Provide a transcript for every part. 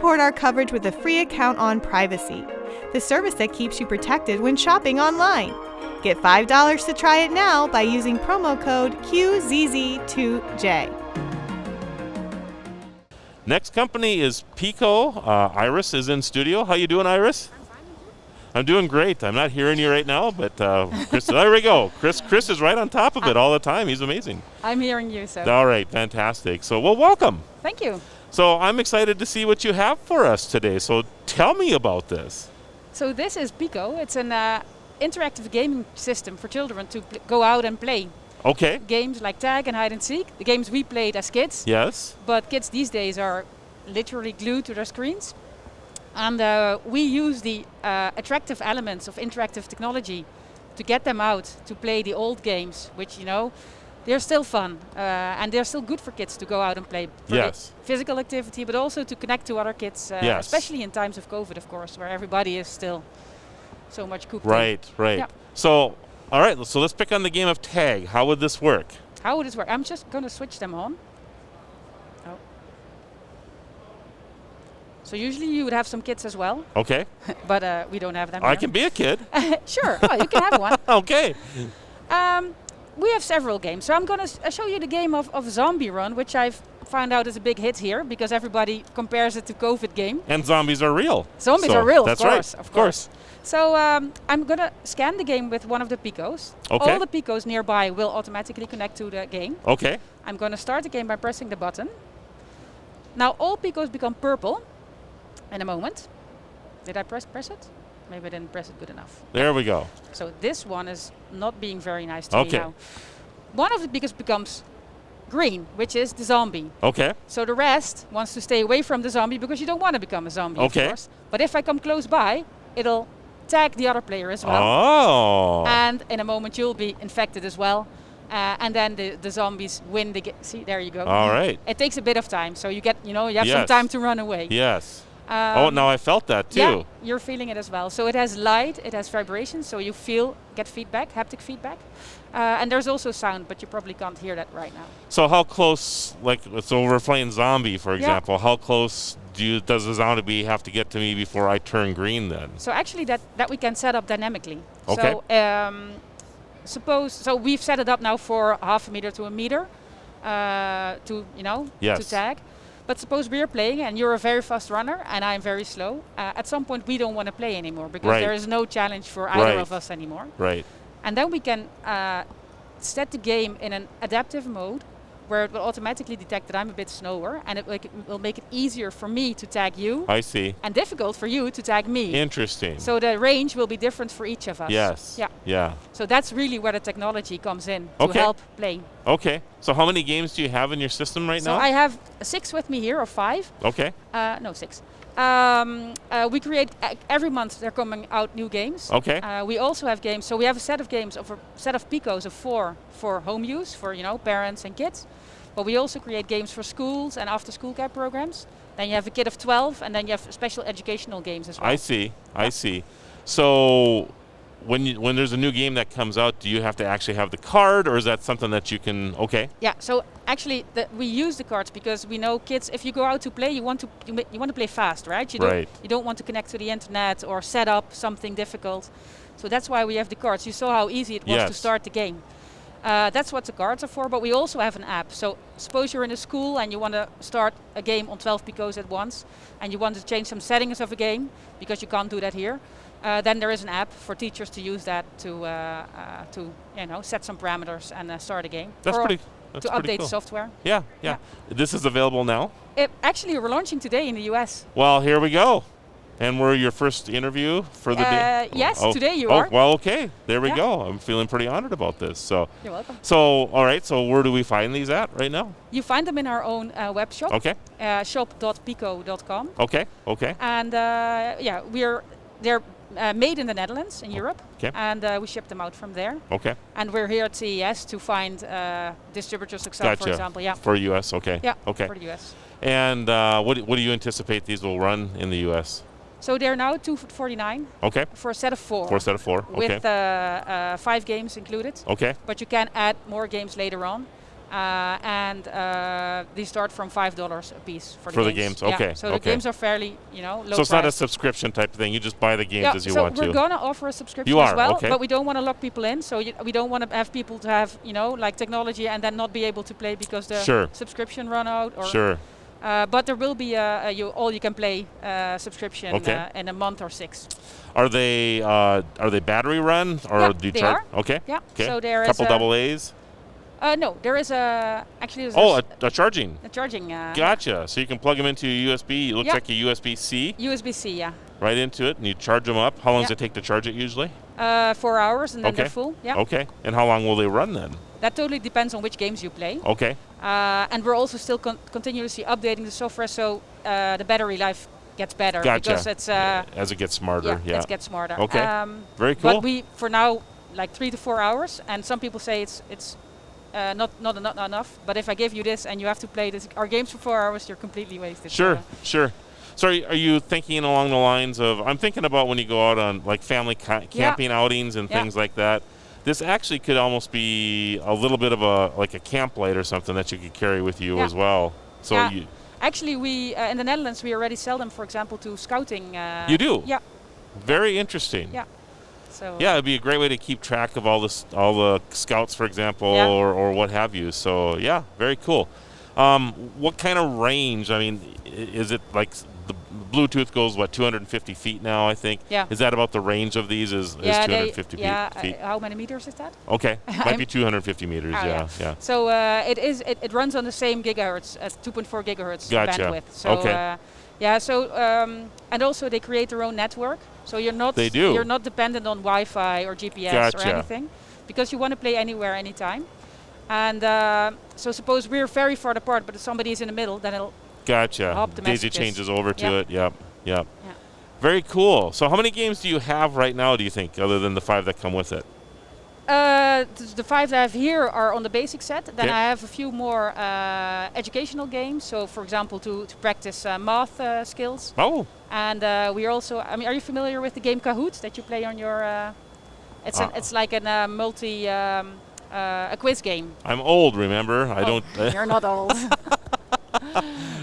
support our coverage with a free account on Privacy, the service that keeps you protected when shopping online. Get $5 to try it now by using promo code QZZ2J. Next company is Picoo. Iris is in studio. How you doing, Iris? I'm doing great. I'm not hearing you right now, but Chris, there we go. Chris is right on top of it all the time. He's amazing. I'm hearing you, so. All right, fantastic. So, well, welcome. Thank you. So I'm excited to see what you have for us today. So tell me about this. So this is Bigo. It's an interactive gaming system for children to go out and play. Okay. Games like tag and hide and seek, the games we played as kids. Yes. But kids these days are literally glued to their screens. And we use the attractive elements of interactive technology to get them out to play the old games, which, you know, they're still fun and they're still good for kids to go out and play. For yes. Physical activity, but also to connect to other kids, yes. especially in times of COVID, of course, where everybody is still so much cooped in. Right. Yeah. So, all right, so let's pick on the game of tag. How would this work? How would this work? I'm just going to switch them on. So usually you would have some kids as well. Okay. But we don't have them I here. can be a kid. Sure. Oh, you can have one. Okay. We have several games. So I'm going to show you the game of Zombie Run, which I've found out is a big hit here because everybody compares it to COVID game. And zombies are real. Zombies are real, that's of course. Right. Of course. So I'm going to scan the game with one of the Picoos. Okay. All the Picoos nearby will automatically connect to the game. Okay. I'm going to start the game by pressing the button. Now all Picoos become purple in a moment. Did I press it? Maybe I didn't press it good enough. There we go. So this one is not being very nice to me now. One of the Picoos becomes green, which is the zombie. Okay. So the rest wants to stay away from the zombie because you don't want to become a zombie, okay. of course. But if I come close by, it'll tag the other player as well. Oh. And in a moment you'll be infected as well. And then the zombies win the game. See, there you go. All right. It takes a bit of time, so you get, you have yes. some time to run away. Yes. Now I felt that too. Yeah, you're feeling it as well. So it has light, it has vibration, so you get feedback, haptic feedback. And there's also sound, but you probably can't hear that right now. So how close, so we're playing zombie, for example, how close does the zombie have to get to me before I turn green then? So actually that we can set up dynamically. Okay. So we've set it up now for 0.5 meter to 1 meter yes. to tag. But suppose we're playing and you're a very fast runner and I'm very slow. At some point we don't want to play anymore because right. there is no challenge for either right. of us anymore. Right. And then we can set the game in an adaptive mode where it will automatically detect that I'm a bit slower and it will make it easier for me to tag you. I see. And difficult for you to tag me. Interesting. So the range will be different for each of us. Yes. Yeah. Yeah. So that's really where the technology comes in to help play. Okay. So how many games do you have in your system right now? So I have 6 with me here, or 5. Okay. No, 6. We create every month. They're coming out new games. Okay. We also have games. So we have a set of games of a set of Picoos of 4 for home use for parents and kids. But we also create games for schools and after-school care programs. Then you have a kid of 12, and then you have special educational games as well. I see. I see. So when there's a new game that comes out, do you have to actually have the card, or is that something that you can? Okay. Yeah. So actually, we use the cards because we know kids. If you go out to play, you want to play fast, right? You don't want to connect to the internet or set up something difficult. So that's why we have the cards. You saw how easy it was to start the game. That's what the cards are for, but we also have an app. So suppose you're in a school and you want to start a game on 12 Picoos at once, and you want to change some settings of a game, because you can't do that here. Then there is an app for teachers to use that to set some parameters and start a game. That's to pretty update cool. software. Yeah. This is available now? Actually, we're launching today in the US. Well, here we go. And we're your first interview for the day? Yes, today you are. Well, okay. There we go. I'm feeling pretty honored about this. So you're welcome. So, all right. So where do we find these at right now? You find them in our own web shop. Okay. Shop.picoo.com. Okay. And they're made in the Netherlands, in Europe. Okay. And we ship them out from there. Okay. And we're here at CES to find distributors, for example. Yeah. For US. Okay. Yeah. Okay. For the US. And what do you anticipate these will run in the US? So they're now $249. Okay. For a set of 4. For a set of 4. Okay. With 5 games included. Okay. But you can add more games later on. and they start from $5 a piece for the the games. Yeah. Okay. So the games are fairly, low So it's not a priced. subscription type of thing. You just buy the games as you want to. So we're gonna offer a subscription You as are, well, okay. but we don't want to lock people in. So we don't want to have people to have, like technology and then not be able to play because the subscription run out. Or Sure. But there will be a all-you-can-play subscription in a month or 6. Are they battery run or Yeah, do you they charge? are. Okay. Yeah. Okay. So there couple is double A's. No, there is actually. A charging. A charging. Gotcha. So you can plug them into a USB. It looks like a USB-C. USB-C, yeah. Right into it, and you charge them up. How long does it take to charge it usually? 4 hours, and then they're full. Yeah. Okay. And how long will they run then? That totally depends on which games you play. Okay. And we're also still continuously updating the software, so the battery life gets better. Gotcha. Because it's as it gets smarter. Yeah. It gets smarter. Okay. Very cool. But we, for now, like 3 to 4 hours, and some people say it's not enough. But if I give you this and you have to play our games for 4 hours, you're completely wasted. Sure. So are you thinking along the lines of, I'm thinking about when you go out on like family camping outings and things like that. This actually could almost be a little bit of a camp light or something that you could carry with you as well. So you actually, we in the Netherlands we already sell them, for example, to scouting. You do? Yeah. Very interesting. Yeah. So yeah, it'd be a great way to keep track of all the scouts, for example, or what have you. So yeah, very cool. What kind of range? I mean, is it like the Bluetooth goes 250 feet now? I think. Yeah. Is that about the range of these? Is 250 feet? How many meters is that? Okay, might be 250 meters. Yeah. So it runs on the same gigahertz as 2.4 gigahertz bandwidth. So and also they create their own network. So you're not dependent on Wi-Fi or GPS or anything, because you want to play anywhere, anytime. And so suppose we're very far apart, but if somebody is in the middle, then it'll hop the Daisy messages. changes over to it. Yep. Very cool. So how many games do you have right now, do you think, other than the 5 that come with it? The 5 that I have here are on the basic set. Then I have a few more educational games. So, for example, to practice math skills. Oh. And we are also. I mean, are you familiar with the game PLUGHITZ that you play on your? It's like a quiz game. I'm old, remember? I don't. You're not old.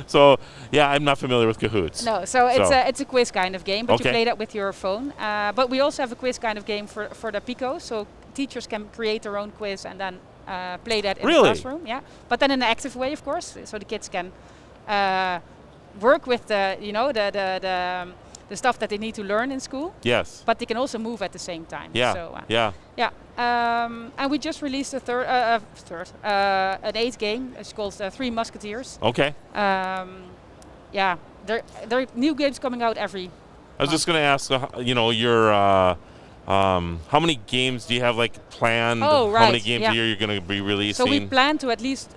So yeah, I'm not familiar with Cahoots. No, so it's a quiz kind of game, but you play that with your phone. But we also have a quiz kind of game for the Picoo, so teachers can create their own quiz and then play that in the classroom. Yeah, but then in an active way, of course, so the kids can work with the stuff that they need to learn in school. Yes. But they can also move at the same time. Yeah. So, yeah. And we just released an 8th game. It's called Three Musketeers. Okay. There are new games coming out every. I was just going to ask, how many games do you have planned? Oh, right. How many games a year you're going to be releasing? So we plan to at least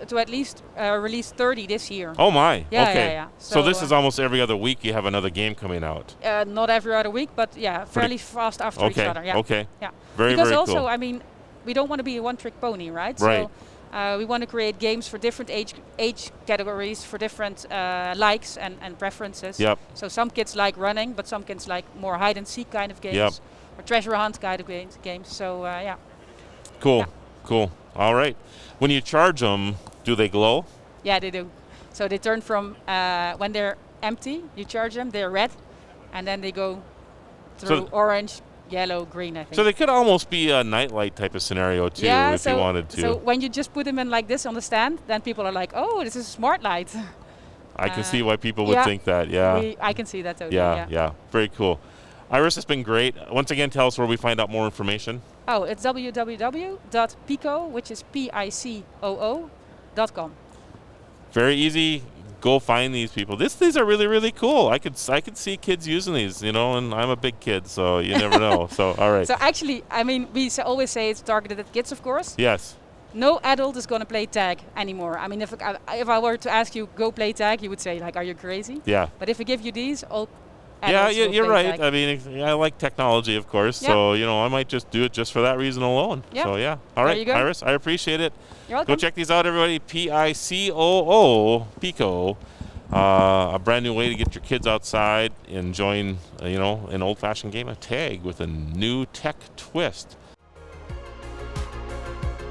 release 30 this year. Oh my! Yeah, okay. yeah. So this is almost every other week you have another game coming out. Not every other week, but fairly fast after each other. Yeah. Okay. Yeah. Very because very also, cool. I mean, we don't want to be a one-trick pony, right? Right. So we want to create games for different age categories, for different likes and preferences. Yep. So some kids like running, but some kids like more hide and seek kind of games. Yep. Or treasure hunt kind of games. So yeah. Cool. Yeah. Cool. All right. When you charge them, do they glow? Yeah, they do. So they turn from when they're empty, you charge them, they're red, and then they go through orange, yellow, green, I think. So they could almost be a nightlight type of scenario too, if you wanted to. So when you just put them in like this on the stand, then people are like, "Oh, this is a smart light." I can see why people would think that. Yeah. I can see that totally. Yeah. Very cool. Iris, it's been great. Once again, tell us where we find out more information. Oh, it's www.picoo, which is PICOO.com. Very easy. Go find these people. These are really, really cool. I could see kids using these, and I'm a big kid, so you never know. So, all right. So actually, I mean, we always say it's targeted at kids, of course. Yes. No adult is going to play tag anymore. I mean, if I were to ask you, go play tag, you would say, are you crazy? Yeah. But if we give you these, all you're right. Tag. I mean, I like technology, of course. Yeah. So, I might just do it just for that reason alone. Yeah. So, yeah. All right, Iris, I appreciate it. You're welcome. Go check these out, everybody. PICOO, Picoo. A brand new way to get your kids outside, enjoying, an old-fashioned game of tag with a new tech twist.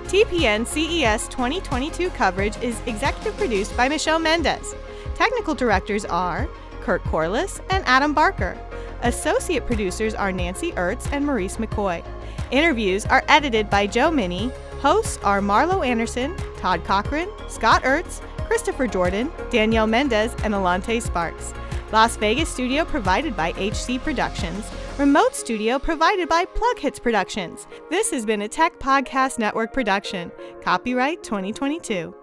TPN CES 2022 coverage is executive produced by Michelle Mendez. Technical directors are Kurt Corliss and Adam Barker. Associate producers are Nancy Ertz and Maurice McCoy. Interviews are edited by Joe Minnie. Hosts are Marlo Anderson, Todd Cochran, Scott Ertz, Christopher Jordan, Danielle Mendez, and Alante Sparks. Las Vegas studio provided by HC Productions. Remote studio provided by PLUGHITZ Productions. This has been a Tech Podcast Network production. Copyright 2022.